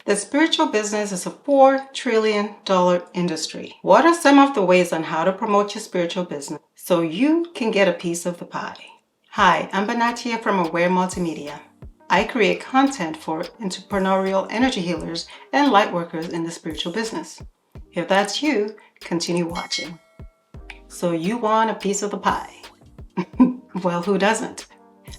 The spiritual business is a $4 trillion industry. What are some of the ways on how to promote your spiritual business so you can get a piece of the pie? Hi, I'm Binahtiyah from Aware Multimedia. I create content for entrepreneurial energy healers and light workers in the spiritual business. If that's you, continue watching. So you want a piece of the pie? Well, who doesn't?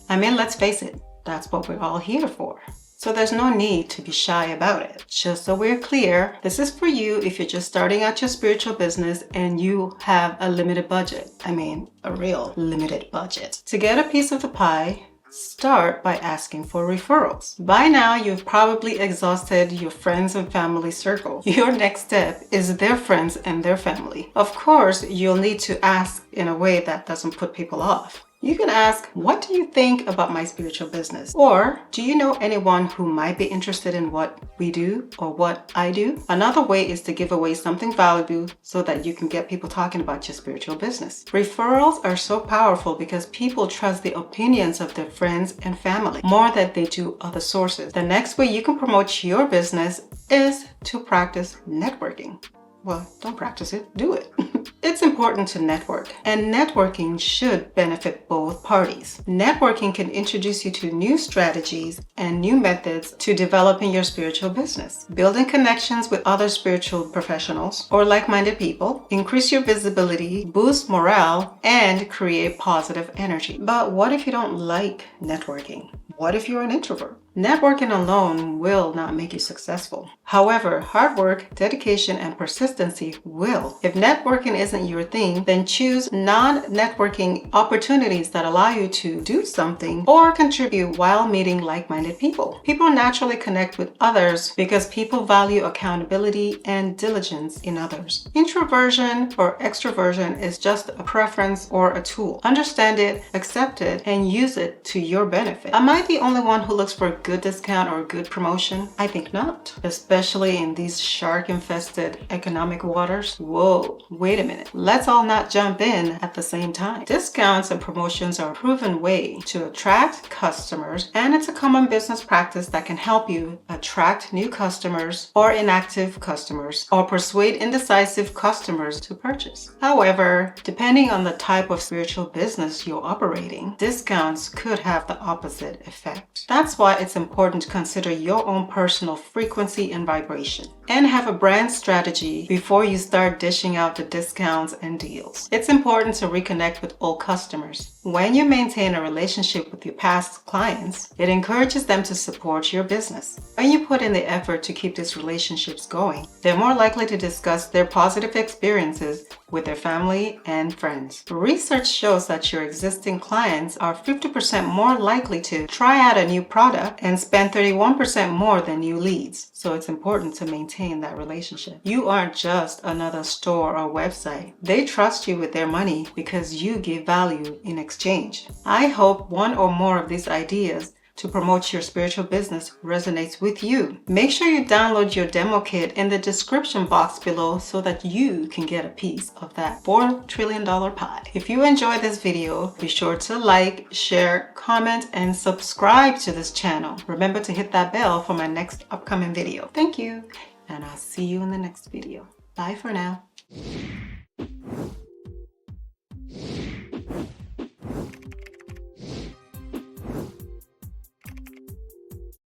I mean, let's face it, that's what we're all here for. So there's no need to be shy about it. Just so we're clear, this is for you if you're just starting out your spiritual business and you have a limited budget. I mean, a real limited budget. To get a piece of the pie, start by asking for referrals. By now, you've probably exhausted your friends and family circle. Your next step is their friends and their family. Of course, you'll need to ask in a way that doesn't put people off. You can ask, what do you think about my spiritual business? Or, do you know anyone who might be interested in what we do or what I do? Another way is to give away something valuable so that you can get people talking about your spiritual business. Referrals are so powerful because people trust the opinions of their friends and family more than they do other sources. The next way you can promote your business is to practice networking. Well, don't practice it, do it. It's important to network, and networking should benefit both parties. Networking can introduce you to new strategies and new methods to developing your spiritual business. Building connections with other spiritual professionals or like-minded people, increase your visibility, boost morale, and create positive energy. But what if you don't like networking? What if you're an introvert? Networking alone will not make you successful. However, hard work, dedication, and persistency will. If networking isn't your thing, then choose non-networking opportunities that allow you to do something or contribute while meeting like-minded people. People naturally connect with others because people value accountability and diligence in others. Introversion or extroversion is just a preference or a tool. Understand it, accept it, and use it to your benefit. Am I the only one who looks for a good discount or a good promotion? I think not, especially in these shark-infested economic waters. Whoa, wait a minute. Let's all not jump in at the same time. Discounts and promotions are a proven way to attract customers, and it's a common business practice that can help you attract new customers or inactive customers or persuade indecisive customers to purchase. However, depending on the type of spiritual business you're operating, discounts could have the opposite effect. That's why it's important to consider your own personal frequency and vibration and have a brand strategy before you start dishing out the discounts and deals. It's important to reconnect with old customers. When you maintain a relationship with your past clients, it encourages them to support your business. When you put in the effort to keep these relationships going, they're more likely to discuss their positive experiences with their family and friends. Research shows that your existing clients are 50% more likely to try out a new product and spend 31% more than new leads. So it's important to maintain that relationship. You aren't just another store or website. They trust you with their money because you give value in exchange. I hope one or more of these ideas to promote your spiritual business resonates with you. Make sure you download your demo kit in the description box below so that you can get a piece of that $4 trillion pie. If you enjoyed this video, be sure to like, share, comment, and subscribe to this channel. Remember to hit that bell for my next upcoming video. Thank you, and I'll see you in the next video. Bye for now.